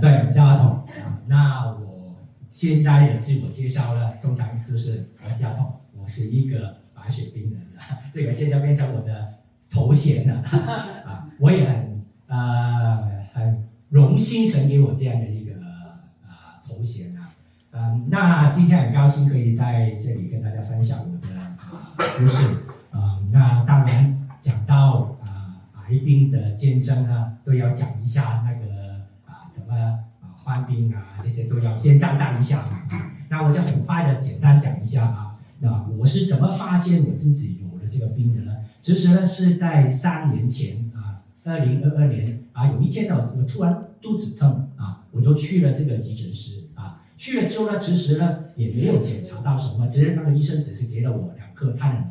对，我叫阿童。那我现在的自我介绍呢，通常就是我是阿童，我是一个白血病人，这个现在变成我的头衔了。我也很荣幸神给我这样的一个头衔啊。那今天很高兴可以在这里跟大家分享我的故事。那当然讲到癌病的见证呢，都要讲一下那个怎么患病这些都要先交代一下嘛。那我就很快的简单讲一下那我是怎么发现我自己有了这个病的呢？其实呢是在3年前2022年有一天呢，我突然肚子疼我就去了这个急诊室去了之后呢，其实呢也没有检查到什么，其实那个医生只是给了我2颗泰诺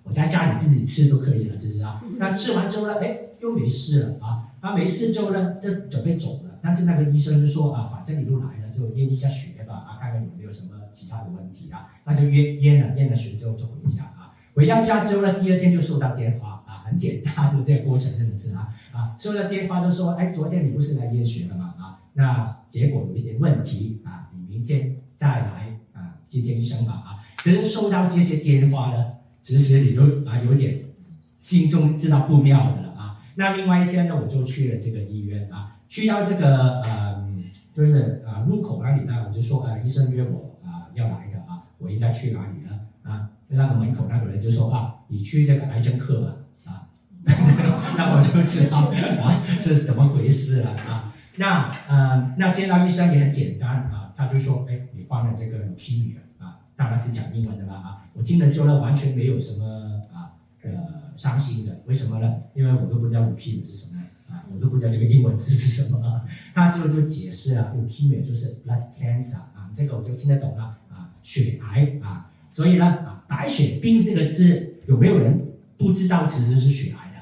我在家里自己吃都可以了，其实那吃完之后呢，又没事了没事之后呢，就准备走了，但是那个医生就说反正你都来了，就验一下血吧看看有没有什么其他的问题那就验了血之后就回家回到家之后呢，第2天就收到电话很简单的这个过程真的是收到电话就说昨天你不是来验血了吗那结果有一点问题你明天再来接见医生吧其实收到这些电话呢，其实你都有点心中知道不妙的了那另外一天呢，我就去了这个医院去到这个就是入口那里呢，我就说医生约我要来的我应该去哪里呢那个门口那个人就说你去这个癌症科吧那我就知道这是怎么回事了那见到医生也很简单他就说你患了这个 leukemia当然是讲英文的啦我听了之后呢，完全没有什么伤心的，为什么呢？因为我都不知道 leukemia 是什么我都不知道这个英文字是什么他之后就解释leukemia 就是 blood cancer 这个我就听得懂了血癌所以呢白血病这个字有没有人不知道其实是血癌的？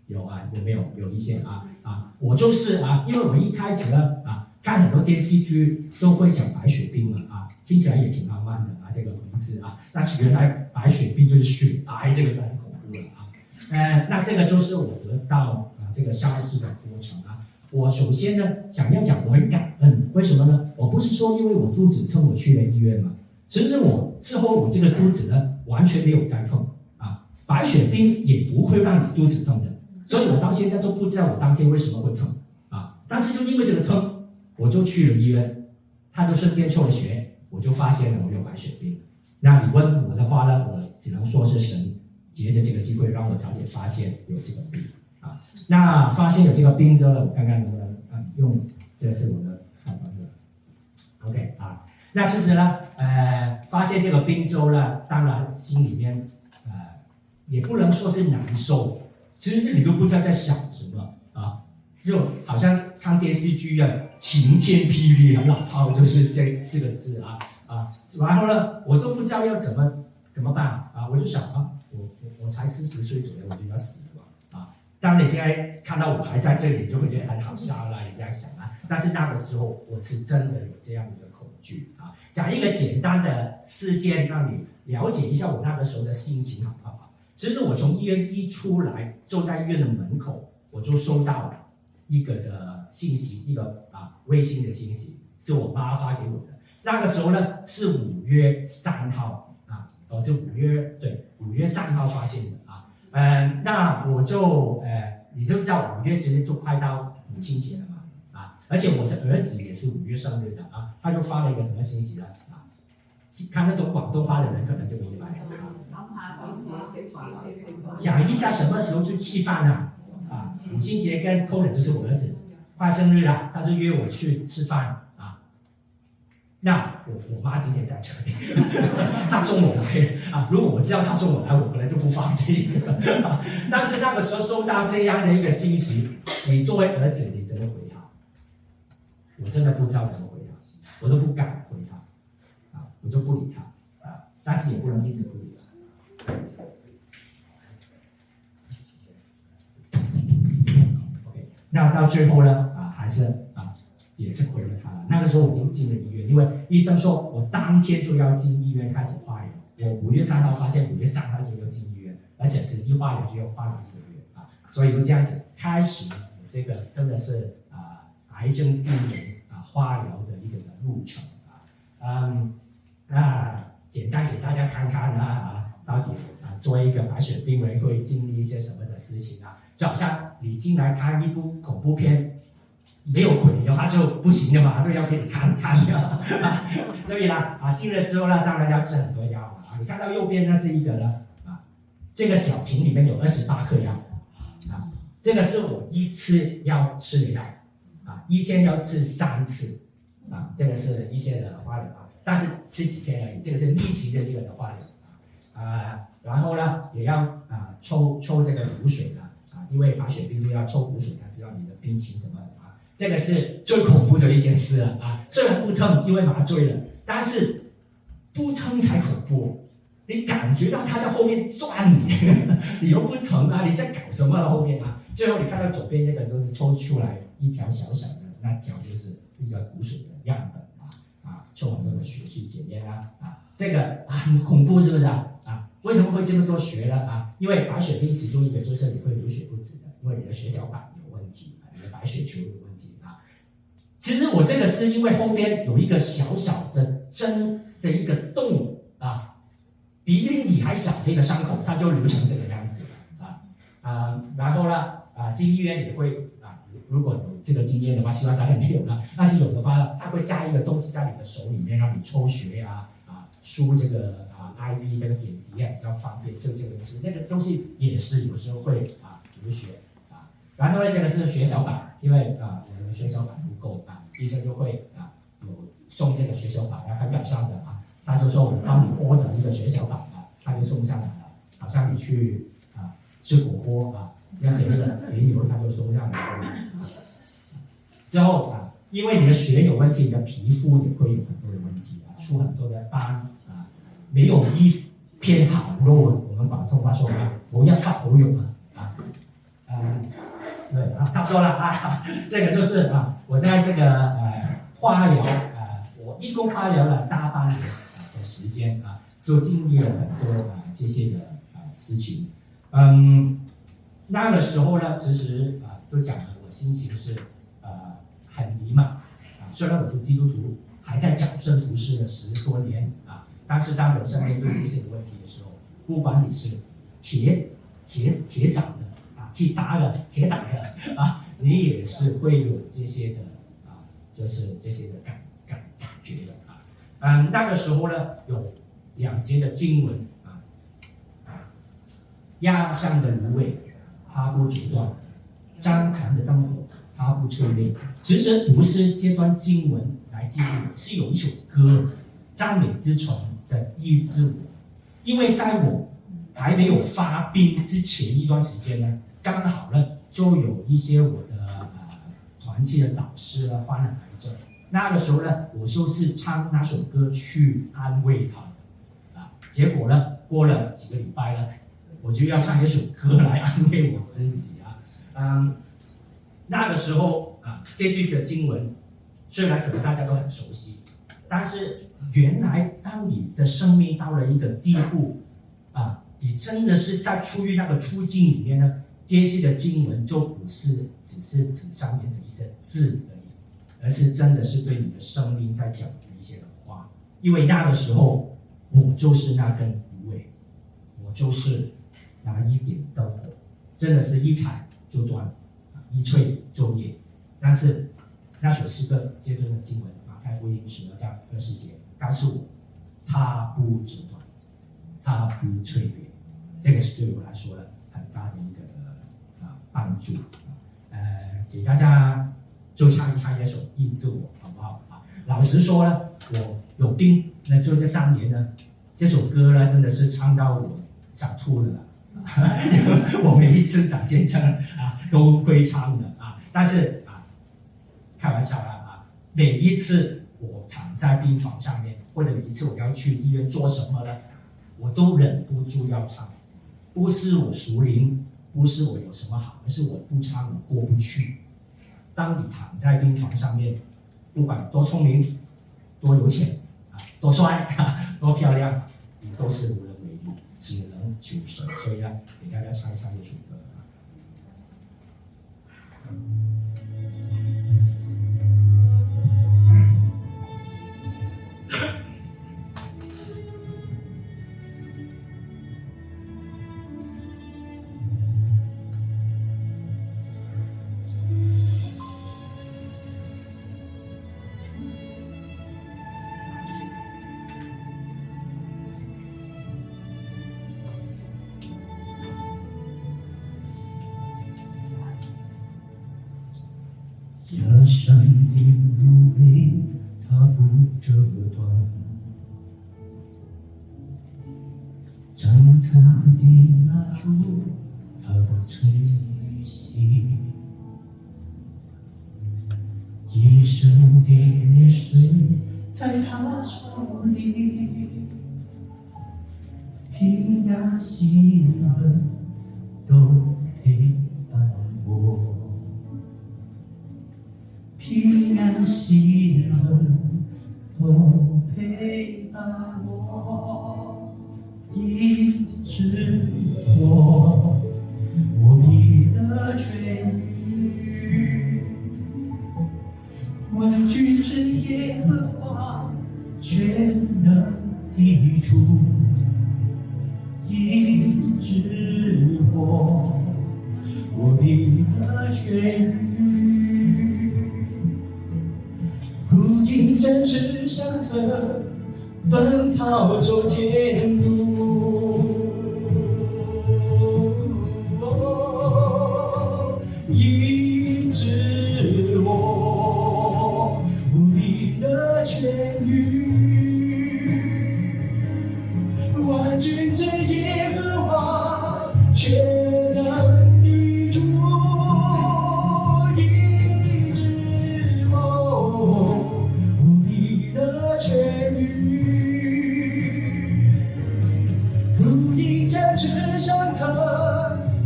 有有没有？有一些我就是因为我一开始呢看很多电视剧都会讲白血病听起来也挺浪漫的这个名字但是原来白血病就是血癌，这个很恐怖了那这个就是我得到这个消息的过程我首先呢想要讲我很感恩，为什么呢？我不是说因为我肚子痛我去了医院嘛，其实我之后我这个肚子呢完全没有再痛白血病也不会让你肚子痛的，所以我到现在都不知道我当天为什么会痛但是就因为这个痛，我就去了医院，他就顺便抽了血，我就发现了我有白血病。那你问我的话呢，我只能说是神借着这个机会让我早点发现有这个病那发现有这个病之后呢，我看看能不能用，这是我的OK 那其实呢发现这个病之后呢，当然心里面也不能说是难受，其实你都不知道在想什么就好像看电视剧一样，晴天霹雳老套就是这4个字然后呢，我都不知道要怎么办我就想我才40岁左右，我就要死了当你现在看到我还在这里，你就会觉得很好笑啦，你这样想但是那个时候我是真的有这样的恐惧讲一个简单的事件，让你了解一下我那个时候的心情好不好？其实我从医院一出来，坐在医院的门口，我就收到一个的信息，一个微信的信息，是我妈发给我的。那个时候呢是5月3号是5月3号发现的那我就你就知道5月其实就快到母亲节了嘛而且我的儿子也是5月生日的他就发了一个什么信息呢看得懂广东话的人可能就明白讲一下什么时候去吃饭母亲节跟 Colin 就是我儿子快生日了，他就约我去吃饭那我妈今天在这里她送我来如果我知道她送我来，我可能就不放这个但是那个时候收到这样的一个信息，你作为儿子你怎么回他？我真的不知道怎么回他，我都不敢回他我就不理他但是也不能一直不理他OK 那到最后呢还是也是回了他了。那个时候我已经进了医院，因为医生说我当天就要进医院开始化疗。我5月3号发现，5月3号就要进医院，而且是一化疗就要化疗1个月所以就这样子开始我这个真的是癌症病人化疗的一个路程那简单给大家看看到底作为一个白血病人会经历一些什么的事情就好像你进来看一部恐怖片，没有鬼的话就不行的嘛，这个要给你看的所以进了之后当然要吃很多药你看到右边这一个呢这个小瓶里面有28颗药这个是我一次要吃的药一天要吃3次这个是一些的化疗但是吃几天而已，这个是立即的一个的化疗然后呢也要抽这个骨水因为白血病就要抽骨水才知道你的病情怎么这个是最恐怖的一件事了虽然不疼，因为麻醉了，但是不疼才恐怖。你感觉到他在后面转你，你又不疼你在搞什么后面最后你看到左边这个就是抽出来一条小小的，那条就是一个骨水的样本抽很多的血去检验这个很恐怖是不是为什么会这么多血呢因为白血病其中一个就是你会流血不止的，因为你的血小板有问题你的白血球有问题其实我这个是因为后边有一个小小的针的一个洞比厘米还小的一个伤口，它就流成这个样子然后呢进医院也会如果有这个经验的话，希望大家没有了。但是有的话，他会加一个东西在你的手里面，让你抽血输这个IV 这个点滴比较方便。就这个东西，这个东西也是有时候会流血然后呢，这个是血小板，因为我的血小板不够医生就会有送这个血小板很感伤的他就说我帮你order一个血小板他就送上来了，好像你去吃火锅要点那个肥牛，他就送上来了。之后因为你的血有问题，你的皮肤也会有很多的问题出很多的斑没有一片好肉，我们广东话说冇一忽好肉对差不多了这个就是我在这个化疗我一共化疗了大半年的时间就经历了很多这些的事情那个时候呢，其实都讲了，我心情是很迷茫虽然我是基督徒，还在讲圣服侍了10多年但是当人生面对这些的问题的时候，不管你是铁掌的铁打的铁打的你也是会有这些的就是这些的感觉的那个时候呢，有2节的经文压上的芦苇它不折断，张残的灯火它不吹灭。其实不是这段经文来记录，是有一首歌赞美之泉的医治我。因为在我还没有发病之前一段时间呢，刚好呢就有一些我的团契的导师患了癌症，那个时候呢我就是唱那首歌去安慰他结果呢过了几个礼拜呢，我就要唱一首歌来安慰我自己那个时候这句的经文虽然可能大家都很熟悉，但是原来当你的生命到了一个地步你真的是在处于那个处境里面呢，这些的经文就不是只是纸上面的一些字而已，而是真的是对你的生命在讲的一些的话。因为那个时候我就是那根芦苇，我就是那一点灯火，真的是一踩就断，一吹就灭。但是那首诗歌这段的经文马太福音12章20节告诉我，它不折断，它不吹灭。这个是对我来说的很大的一个帮助给大家就唱一唱这首医治我，好不好老实说呢，我有病那就这3年呢，这首歌呢真的是唱到我想吐了我每一次讲见证都会唱的但是开玩笑每一次我躺在病床上面，或者每一次我要去医院做什么呢，我都忍不住要唱。不是我属灵，不是我有什么好，而是我不唱我过不去。当你躺在病床上面，不管多聪明、多有钱多帅多漂亮，你都是无能为力，只能求神。所以呢，给大家唱一唱这首歌的芦苇它不折断，长长的蜡烛它不吹熄，一生的泪水在他手里，平安喜乐都陪伴我，平安喜乐都陪伴我，医治我必得痊愈。万军之耶和华，全能的主，医治我必得痊愈。如今正世上的奔跑走天路，医治我必得痊愈。万军之耶和华，全能的主，医治我必得痊愈。如鹰展翅上腾，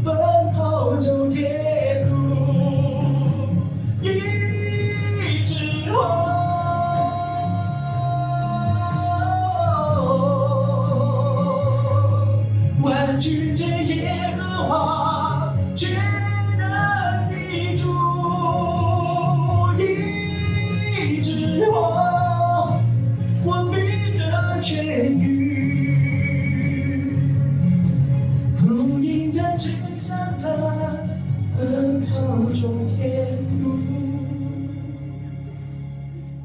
奔跑走天路，医治我。万军之耶和华，全能的主，医治我必得痊愈。如鹰展翅上腾，奔跑走天路，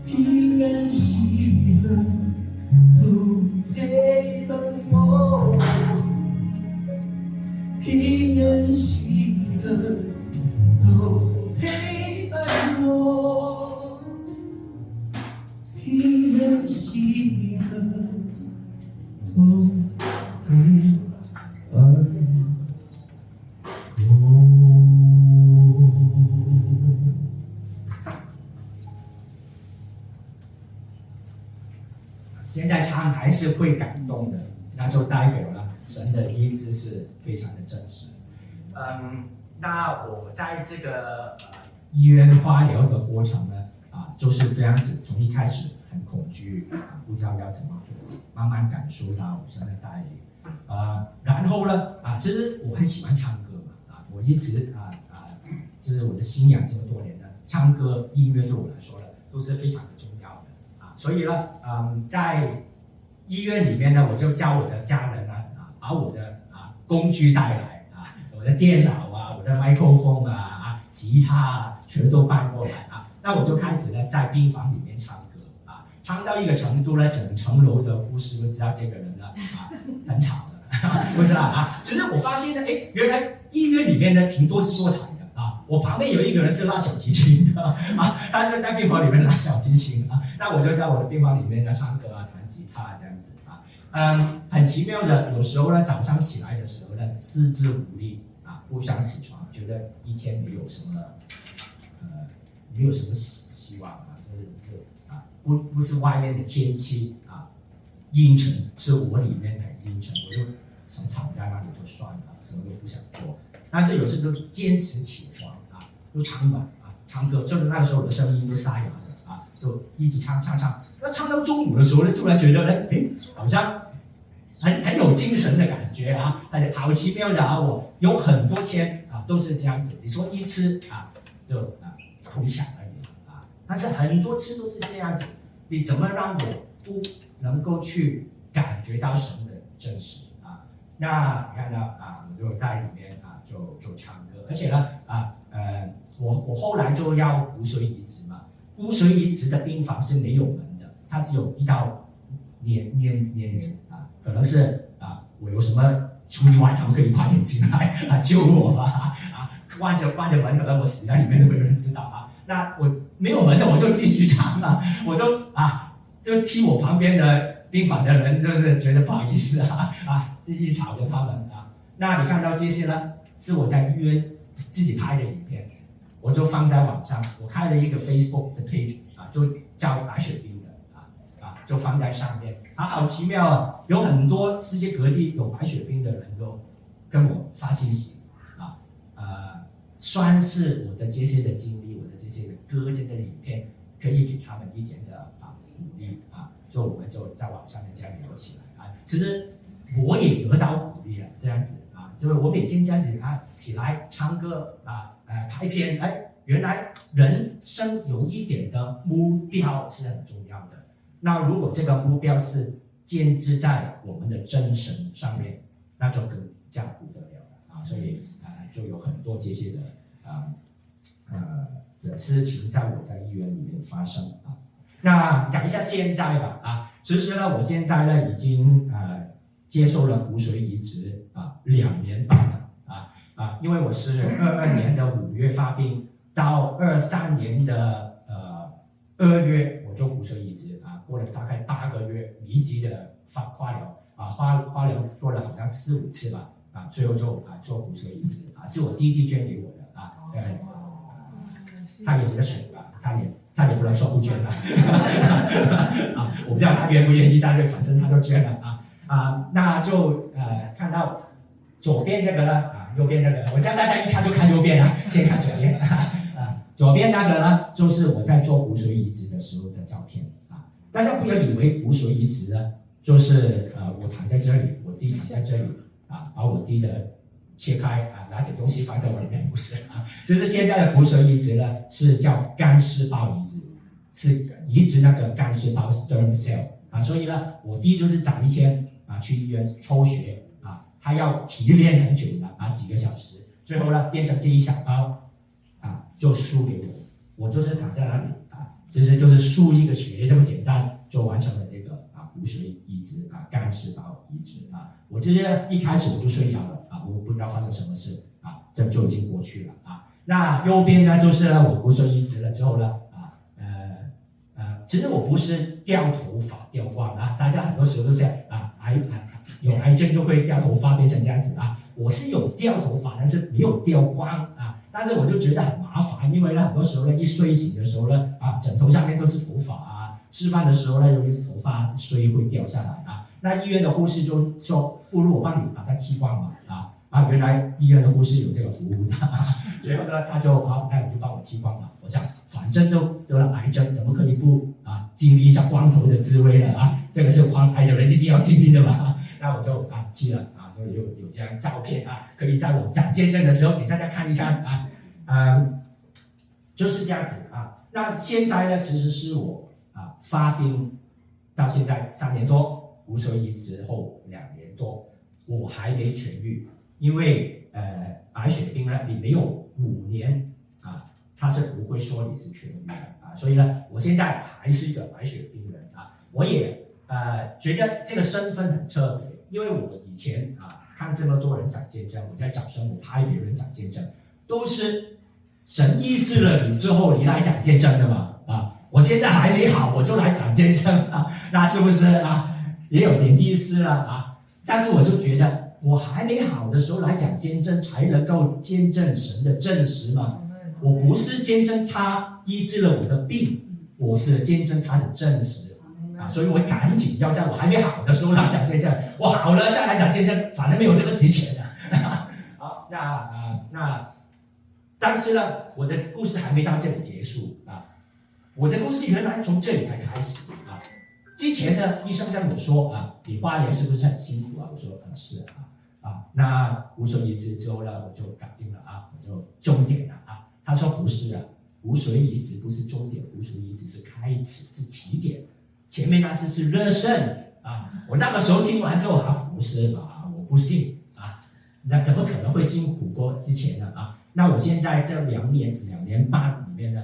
平安喜乐都陪伴我，平安喜乐都陪伴我，平安喜乐都陪伴我。现在唱还是会感动的，那就代表了神的医治是非常的真实。那我在这个医院化疗的过程呢，就是这样子，从一开始很恐惧，不知道要怎么做，慢慢感受到神的带领。然后呢，其实我很喜欢唱歌嘛，我一直就是我的信仰这么多年呢，唱歌音乐对我来说呢都是非常的重要的。所以呢，在医院里面呢，我就叫我的家人呢，把我的工具带来，我的电脑我的麦克风吉他全都搬过来那我就开始呢在病房里面唱歌唱到一个程度呢，整层楼的护士都知道这个人呢很吵的，不是其实我发现呢，原来医院里面呢挺多姿多彩的。我旁边有一个人是拉小提琴的他就在病房里面拉小提琴那我就在我的病房里面呢唱歌弹吉他这样子很奇妙的，有时候呢早上起来的时候呢四肢无力不想起床，觉得一天没有什么希望不是外面的天气阴沉，是我里面很阴沉，我就想躺在那里就算了，什么都不想做。但是有时都坚持起床就唱吧唱歌，就是那个时候我的声音都沙哑了就一直唱，那唱到中午的时候呢，突然觉得好像很有精神的感觉好奇妙的我有很多天都是这样子。你说一次就空想而已但是很多次都是这样子。你怎么让我不能够去感觉到神的真实那你看呢我就在里面就唱歌，而且呢我后来就要骨髓移植嘛，骨髓移植的病房是没有门的，它只有一道帘子可能是我有什么出意外，他们可以快点进来救我吧关着门，可能我死在里面都没有人知道那没有门的我就继续唱啊，我就踢我旁边的病房的人，就是觉得不好意思继续吵着他们啊。那你看到这些呢，是我在医院自己拍的影片，我就放在网上，我开了一个 Facebook 的 page 就叫白雪冰的就放在上面好奇妙啊！有很多世界各地有白雪冰的人都跟我发信息算是我的这些的经历，我的这些的歌，这些的影片，可以给他们一点的鼓励就我们就在网上面这样聊起来其实我也得到鼓励了，这样子就是我每天这样子起来唱歌拍片，原来人生有一点的目标是很重要的。那如果这个目标是建制在我们的真神上面，那就更加不得了了所以就有很多这些的事情在我在医院里面发生那讲一下现在吧其实呢，我现在呢已经接受了骨髓移植2年半了因为我是22年的5月发病，到23年的2月我做骨髓移植过了大概8个月密集的化疗化疗做了好像4、5次吧最后就做骨髓移植是我弟弟捐给我的他也觉得水他也不能说不捐了我不知道他愿不愿意，但是反正他都捐了那就看到左边这个呢右边这个，我叫大家一看就看右边先看左边左边那个呢，就是我在做骨髓移植的时候的照片大家不要以为骨髓移植呢，就是我躺在这里，我弟躺在这里把我弟的切开拿点东西放在我里面，不是其实现在的骨髓移植呢是叫干细胞移植，是移植那个干细胞 stem cell所以呢，我弟就是早一天去医院抽血他要提炼很久的几个小时，最后呢变成这一小包就输给我就是躺在那里其实就是输一个血这么简单，就完成了这个骨髓移植干细胞移植我其实一开始我就睡着了我不知道发生什么事这就已经过去了那右边呢就是呢我骨髓移植了之后呢其实我不是掉头发掉光大家很多时候都是有癌症就会掉头发变成这样子我是有掉头发，但是没有掉光但是我就觉得很麻烦，因为呢很多时候呢一睡醒的时候呢枕头上面都是头发吃饭的时候呢由于头发睡会掉下来那医院的护士就说不如我帮你把它剃光吧原来医院的护士有这个服务的最后呢他就那你就帮我剃光吧，我想反正都得了癌症，怎么可以不经历一下光头的滋味呢这个是患癌的人一定要经历的嘛那我就剃了所以有这样照片可以在我讲见证的时候给大家看一看就是这样子那现在呢其实是我发病到现在3年多，骨髓移植后2年多，我还没痊愈，因为白血病呢你没有5年他是不会说你是痊愈的所以呢我现在还是一个白血病人我也觉得这个身份很特别，因为我以前看这么多人讲见证，我在早上我拍别人讲见证，都是神医治了你之后你来讲见证的嘛我现在还没好我就来讲见证那是不是也有点意思了但是我就觉得我还没好的时候来讲见证，才能够见证神的证实嘛我不是见证他医治了我的病，我是见证他的证实所以我赶紧要在我还没好的时候来讲见证，我好了再来讲见证，反正没有这个值钱的好那但是呢我的故事还没到这里结束我的故事原来从这里才开始之前呢医生跟我说你8年是不是很辛苦我说是那骨髓移植之后呢我就搞定了我就终点了他说不是骨髓移植不是终点，骨髓移植是开始，是起点，前面那是热身我那个时候听完之后不是吧，我不信那怎么可能会辛苦过之前呢那我现在这2年半里面呢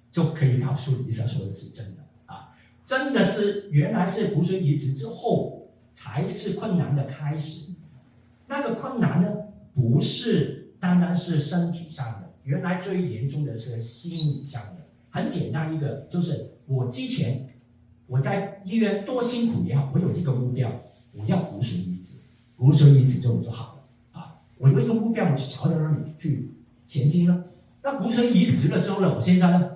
就可以告诉你，医生说的是真的真的是原来是骨髓移植之后才是困难的开始。那个困难呢不是单单是身体上的，原来最严重的是心理上的，很简单一个，就是我之前我在医院多辛苦也好，我有这个目标，我要骨髓移植，骨髓移植就好了啊。我有一个目标，我去朝着那里去前进了。那骨髓移植了之后呢，我现在呢，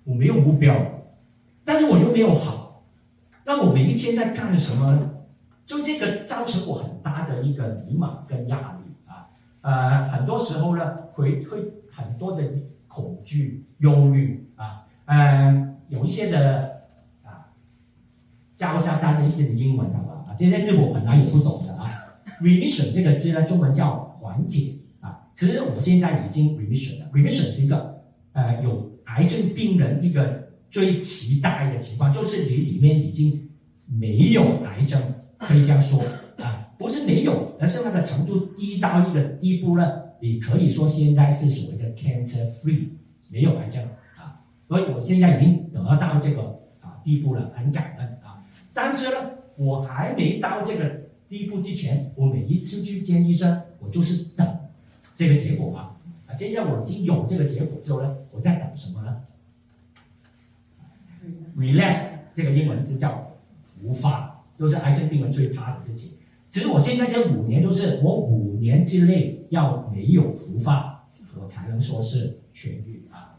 我没有目标，但是我又没有好，那我每一天在干什么呢？就这个造成我很大的一个迷茫跟压力啊。很多时候呢，会很多的恐惧、忧虑啊，有一些的教一下大家一些的英文好吧？这些字我本来也不懂的啊。remission 这个字呢，中文叫缓解啊。其实我现在已经 remission 了 ，remission 是一个有癌症病人一个最期待的情况，就是你里面已经没有癌症，可以这样说啊，不是没有，而是那个程度低到一个地步呢，你可以说现在是所谓的 cancer free， 没有癌症啊。所以我现在已经得到这个地步了，很感恩啊。但是呢，我还没到这个地步之前，我每一次去见医生，我就是等这个结果啊。现在我已经有这个结果之后呢，我在等什么呢 ？relapse 这个英文字叫复发，就是癌症病人最怕的事情。其实我现在这5年就是我5年之内要没有复发，我才能说是痊愈啊。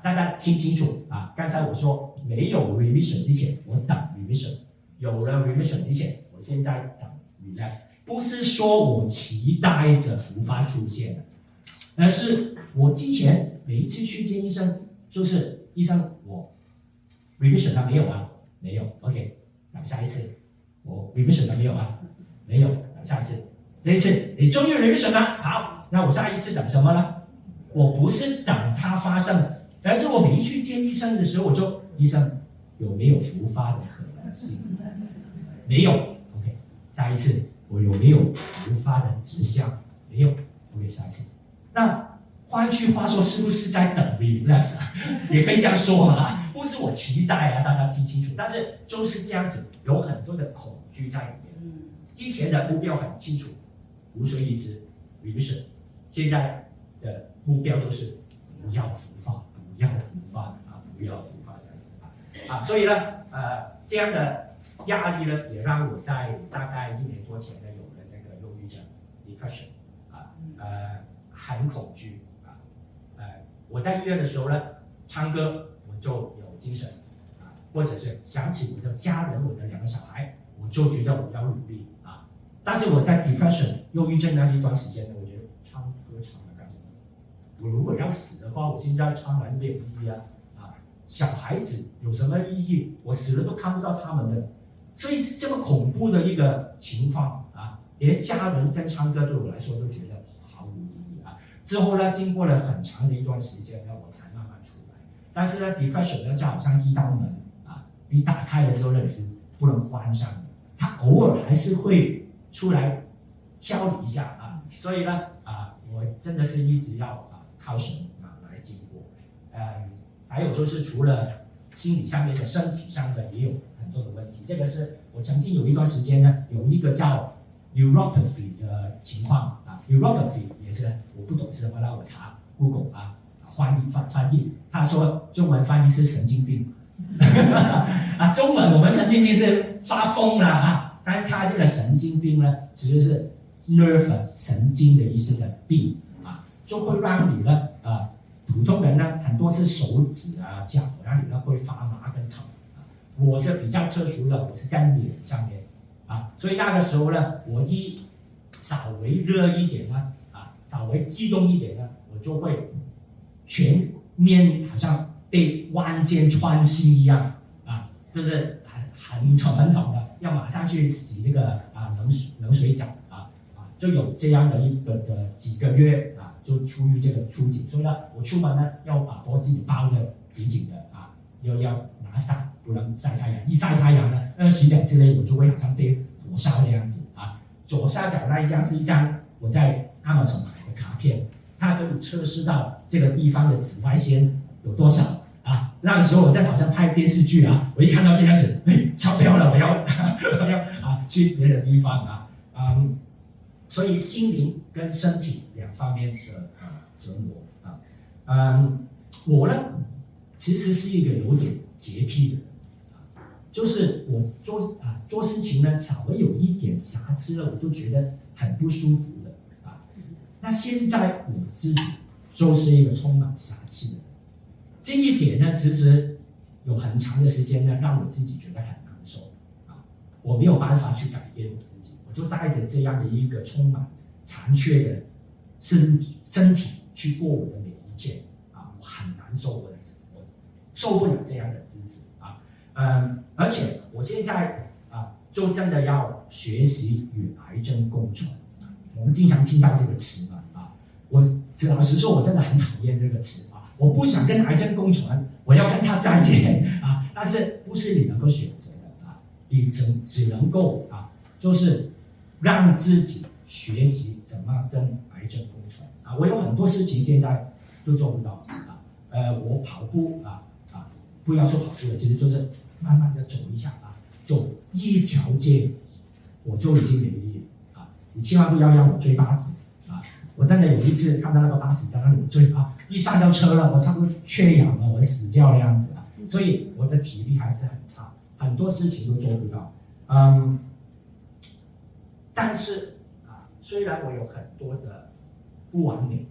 大家听清楚啊！刚才我说没有 remission 之前，我等 remission； 有了 remission 之前，我现在等 relapse。不是说我期待着复发出现的，而是我之前每一次去见医生，就是医生我 remission 了没有啊？没有 ，OK， 等下一次。我 remission 了没有啊？没有，等下一次。这一次你终于 remission 了，好，那我下一次等什么呢？我不是等它发生。但是我每一去见医生的时候，我就医生有没有复发的可能性？没有 ，OK。下一次我有没有复发的迹象？没有 ，OK。下一次，那换句话说，是不是在等 relapse 啊？也可以这样说嘛，不是我期待啊，大家听清楚。但是就是这样子，有很多的恐惧在里面。之前的目标很清楚，骨髓移植 remission， 现在的目标就是不要复发。不要复发啊！不要复发这样子啊！所以呢，这样的压力呢，也让我在大概1年多前呢，有了这个忧郁症 （depression） 啊，很恐惧啊，我在医院的时候呢，唱歌我就有精神啊，或者是想起我的家人，我的2个小孩，我就觉得我要努力啊。但是我在 depression 忧郁症那一段时间呢，我觉得唱歌唱了干什么？我如果要死的话，我现在唱来没有意义啊！小孩子有什么意义？我死了都看不到他们的，所以这么恐怖的一个情况啊，连家人跟唱歌对我来说都觉得毫无意义啊。之后呢，经过了很长的一段时间呢，我才慢慢出来。但是呢 ，depression 呢就好像一道门啊，你打开了之后呢是不能关上的，它偶尔还是会出来挑你一下啊。所以呢，我真的是一直要靠神来经过，还有就是除了心理上面的、身体上的，也有很多的问题。这个是我曾经有一段时间呢，有一个叫 neuropathy 的情况啊 ，neuropathy 也是我不懂是什么，让我查 Google 翻译，他说中文翻译是神经病，中文我们神经病是发疯了啊，但是他这个神经病呢，其实是 nerve 神经的一些的病啊，就会让你呢普通人呢，很多是手指脚那里呢会发麻跟疼我是比较特殊的，我是在脸上面所以那个时候呢，我一稍微热一点呢稍微激动一点呢，我就会全面好像被万箭穿心一样就是很疼的，要马上去洗这个冷水澡就有这样的一个的几个月就出于这个出警，所以呢，我出门呢要把脖子包得紧紧的又要拿伞，不能晒太阳。一晒太阳呢，20秒之内我就会好像被火烧这样子左下角那一张是一张我在 Amazon 买的卡片，它可以测试到这个地方的紫外线有多少那个时候我在好像拍电视剧我一看到这样子，超标了，我要去别的地方所以心灵跟身体2方面的折磨我呢其实是一个有点洁癖的人，就是我做事情呢，稍微有一点瑕疵了，我都觉得很不舒服的啊。那现在我自己就是一个充满瑕疵的人，这一点呢，其实有很长的时间呢，让我自己觉得很难受啊。我没有办法去改变我自己，我就带着这样的一个充满残缺的身体去过我的每一天啊，我很难受，我受不了这样的日子啊。而且我现在就真的要学习与癌症共存。我们经常听到这个词嘛我老实说，我真的很讨厌这个词我不想跟癌症共存，我要跟它再见但是不是你能够选择的你只能够就是让自己学习怎么跟癌症共存我有很多事情现在都做不到我跑步不要说跑步了，其实就是慢慢的走一下走一条街我就已经没力了你千万不要让我追巴士我真的有一次看到那个巴士在那里追一上到车了，我差不多缺氧了，我死掉那样子所以我的体力还是很差，很多事情都做不到但是虽然我有很多的不完美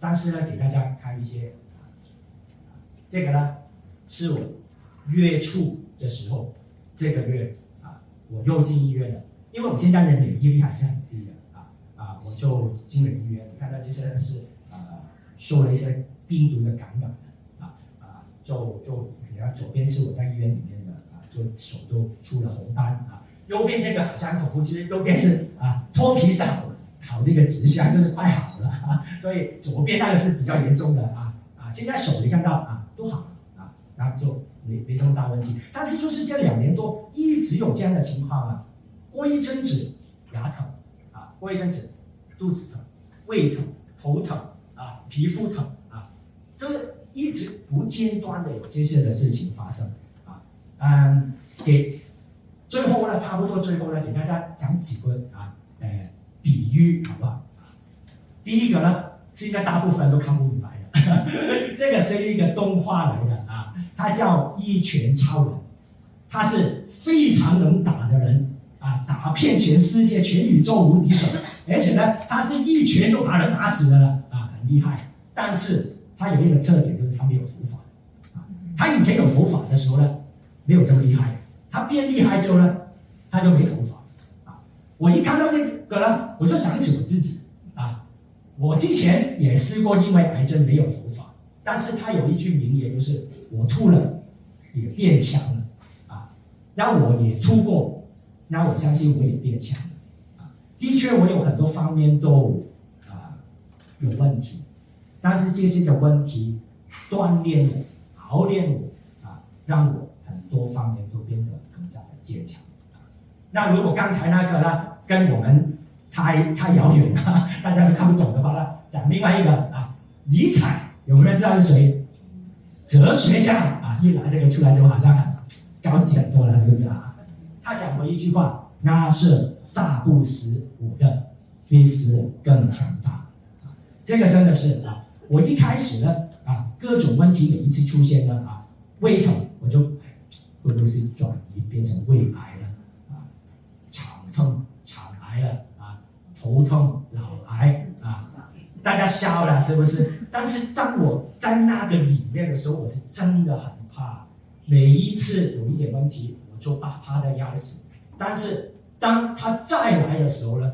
但是呢，给大家看一些这个呢是我月初的时候，这个月我又进医院了，因为我现在的免疫力还是很低的我就进了医院。你看到这些是受了一些病毒的感染就你看左边是我在医院里面的就手都出了红斑右边这个好像恐怖，其实右边是脱皮是好的一个迹象，就是快好了所以左边那个是比较严重的现在手你看到都好了然后就没什么大问题，但是就是这2年多一直有这样的情况过一阵子牙疼过一阵子肚子疼、胃疼、头疼皮肤疼就是一直不间断的有这些的事情发生最后呢，差不多最后呢，给大家讲几个比喻好不好第一个呢，现在大部分人都看不明白的这个是一个动画来的它叫一拳超人，他是非常能打的人打遍全世界全宇宙无敌手，而且呢他是一拳就把人打死了很厉害，但是他有一个特点，就是他没有头发他以前有头发的时候呢没有这么厉害，他变厉害之后呢他就没头发我一看到这个呢，我就想起我自己我之前也试过因为癌症没有头发，但是他有一句名言，就是我秃了也变强了那我也秃过，那我相信我也变强了的确我有很多方面都有问题，但是这些的问题锻炼我熬练我让我很多方面都变得更加的坚强那如果刚才那个呢跟我们太遥远了大家都看不懂的话呢，讲另外一个尼采，有没有人知道是谁？哲学家一拿这个出来就好像很高级很多了，是不是他讲过一句话，那是杀不死我的，比死我更强大这个真的是我一开始呢各种问题每一次出现呢胃疼我就会不会是转移变成胃癌了肠痛肠癌了头痛脑癌大家笑了是不是？但是当我在那个里面的时候，我是真的很怕，每一次有一点问题我就怕得要死，但是当他再来的时候呢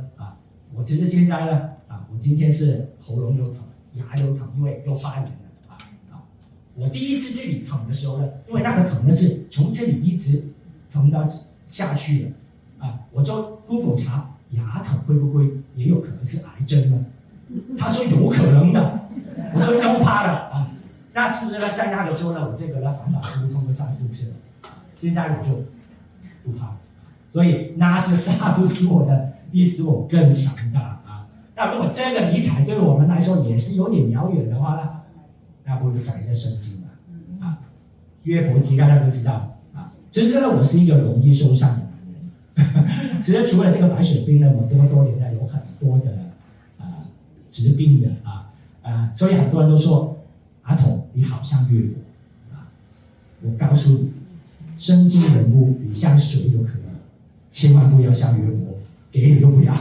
我其实现在呢我今天是喉咙又疼牙又疼，因为又发炎了我第一次这里疼的时候呢，因为那个疼的是从这里一直疼到下去了我就 Google 查牙疼会不会也有可能是癌症呢？他说有可能的，我就又怕了那其实呢，在那个时候呢，我这个呢反反复复痛了3、4次了现在我就不怕，所以那是杀不死我的，比死我更强大那如果这个尼采对我们来说也是有点遥远的话呢，那不如讲一下圣经了约伯记大家都知道其实呢，我是一个容易受伤的男人其实除了这个白血病呢，我这么多年呢有很多的疾病的所以很多人都说阿童你好像约伯我告诉你，圣经人物你像谁都可以，千万不要像约伯，给你都不要。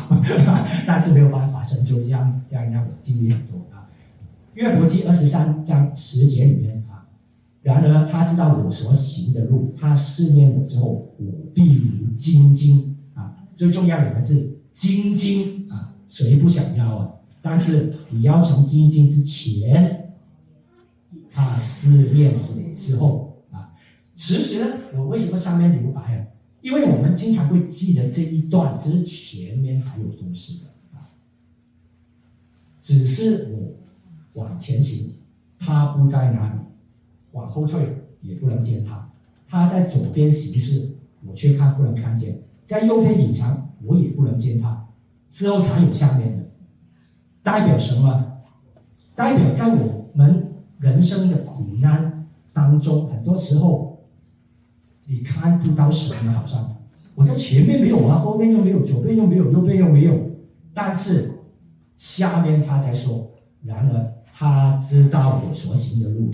但是没有办法，神就这样让我经历很多啊。约伯记23章10节里面啊，然而他知道我所行的路，他试验我之后，我必如精金啊。最重要的是精金啊，谁不想要啊？但是你要从精金之前，他试验我之后啊。其实呢，我为什么上面留白啊？因为我们经常会记得这一段，其实前面还有东西的啊。只是我往前行，他不在那里；往后退也不能见他。他在左边行事，我却不能看见；在右边隐藏，我也不能见他。之后才有下面的，代表什么？代表在我们人生的苦难当中，很多时候你看不到神了，好像我在前面没有啊，后面又没有，左边又没有，右边又没有。但是下面他在说，然而他知道我所行的路，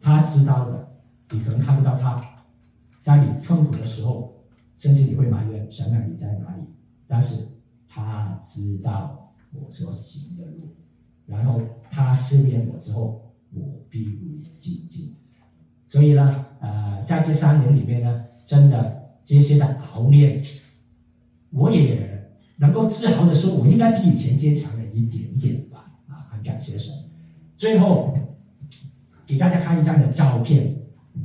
他知道的，你可能看不到他。在你痛苦的时候，甚至你会埋怨神啊，你在哪里？但是他知道我所行的路，然后他试验我之后，我必如精金。所以呢，在这3年里面呢，真的这些的熬炼，我也能够自豪的说，我应该比以前坚强了一点点吧，啊，很感谢神。最后给大家看一张的照片，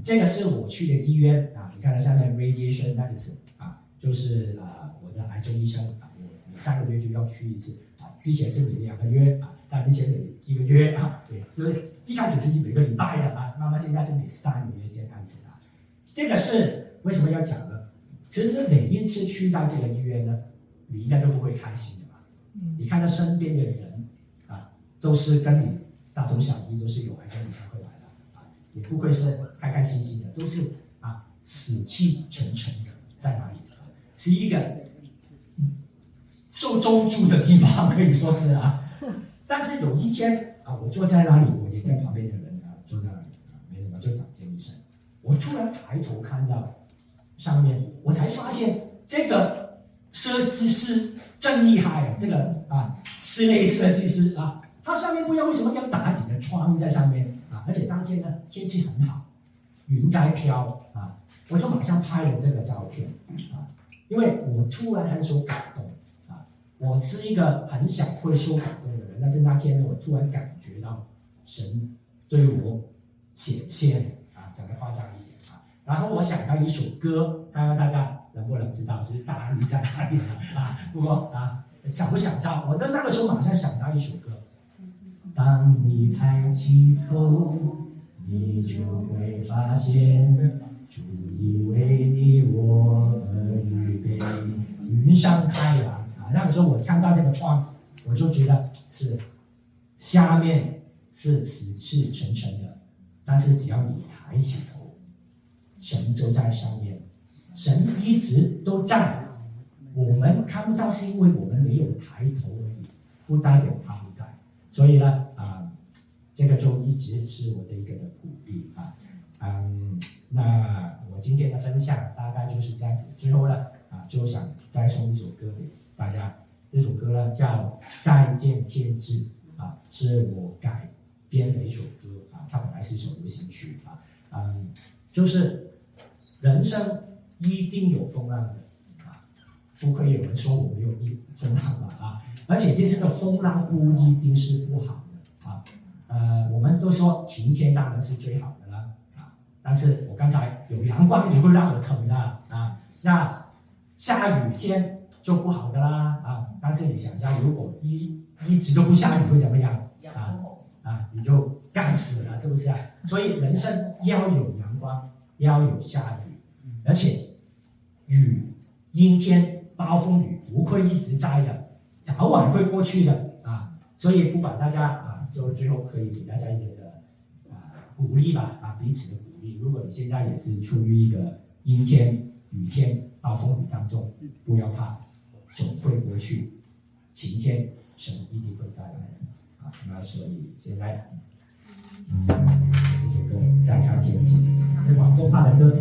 这个是我去的医院啊，你看到下面 radiation medicine 啊，就是我的癌症医生啊，我每3个月就要去一次啊，之前是每2个月啊，在之前每1个月啊，对，就是一开始是每个礼拜的啊，慢慢现在是每3个月见一次啊。这个是为什么要讲呢？其实每一次去到这个医院呢，你应该都不会开心的吧？你看到身边的人啊，都是跟你大同小异，都是有癌症你才会来的啊，也不会是开开心心的，都是死气沉沉的，在哪里？是一个受中注的地方，可以说是啊。但是有一天啊，我坐在那里，我也跟旁边的人坐在那里没什么，就等见医生。我突然抬头看到上面，我才发现这个设计师真厉害啊！这个室内设计师啊，他上面不知道为什么要打几个窗在上面啊，而且当天呢天气很好，云在飘啊，我就马上拍了这个照片啊，因为我突然很受感动啊，我是一个很想会受感动的人，但是那天呢，我突然感觉到神对我显现啊，讲的夸张一点啊，然后我想到一首歌，看看大家能不能知道，就是答案在哪里啊？不过想不想到？我那个时候马上想到一首歌，当你抬起头，你就会发现，主已为你我而预备云上太阳啊！那个时候我看到这个窗，我就觉得是下面是死气沉沉的，但是只要你抬起头，神就在上面，神一直都在。我们看不到是因为我们没有抬头而已，不代表他不在。所以呢，这个就一直是我的一个的鼓励啊。那我今天的分享大概就是这样子。最后呢，就想再送一首歌给大家。这首歌呢叫《再见天志》啊，是我改编的一首歌啊，它本来是一首流行曲啊。就是人生一定有风浪的。不可以有人说我没有风浪吧而且这是个风浪不一定是不好的我们都说晴天当然是最好的了但是我刚才有阳光也会让我疼的那下雨天就不好的啦但是你想象如果一直都不下雨会怎么样你就干死了是不是所以人生要有阳光，要有下雨，而且雨阴天。暴风雨不会一直在的，早晚会过去的所以不管大家就最后可以给大家一点的鼓励吧彼此的鼓励。如果你现在也是处于一个阴天、雨天、暴风雨当中，不要怕，总会过去。晴天，神一定会再来那所以现在这个再看天气，是广东话的歌，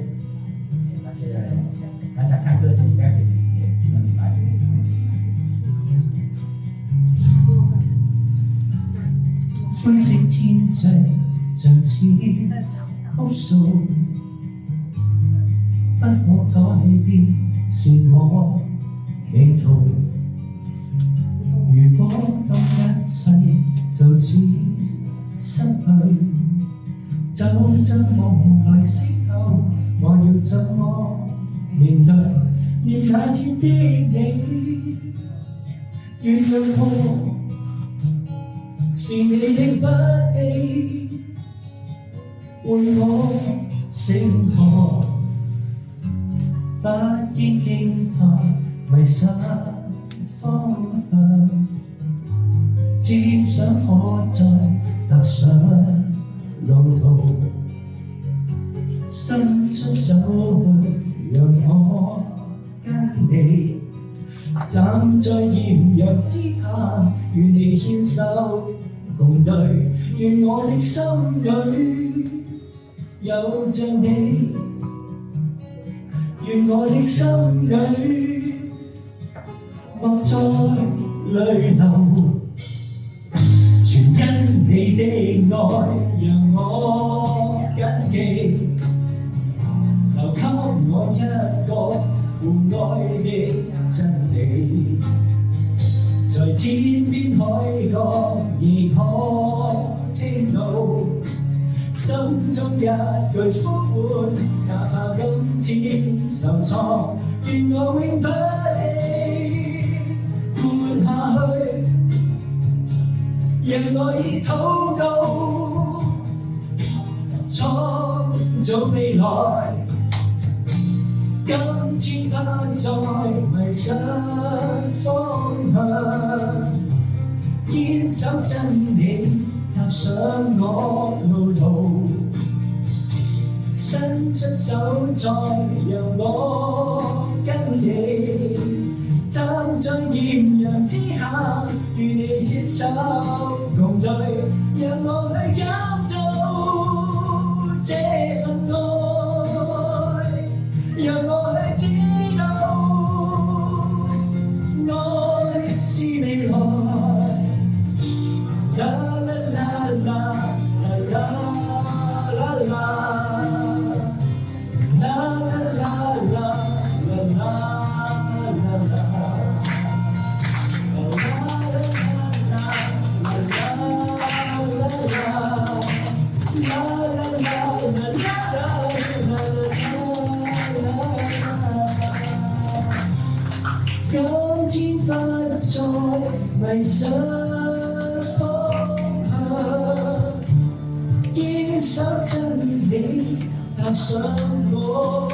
而且大家看歌词应该可以听得明白。灰色天際像似哭訴，不可改變是我命途。如果當一切就似失去，就像無來時候，我要怎麼面對？願那天的你，願讓我是你的不棄，換我醒覺，不應驚怕迷失方向，只想可再踏上路途，伸出手去，讓我跟你站在豔陽之下，與你牽手共對，願我的心裏有着你，願我的心裏莫再淚流，全因你的愛讓我緊記，留給我一個互愛的真理，在天邊海角亦可聽到，心中一句呼喚，哪怕今天受挫，願我永不棄活下去，讓我以禱告創造未來。今天不再迷失方向，堅守真理，踏上我路途，伸出手再讓我跟你，站在豔陽之下，與你牽手共對，讓我去感到這份愛，讓我去知道愛是未來。啦啦啦啦啦啦啦啦，啦啦啦啦啦啦。今天不再迷失方向，堅守真理，踏上我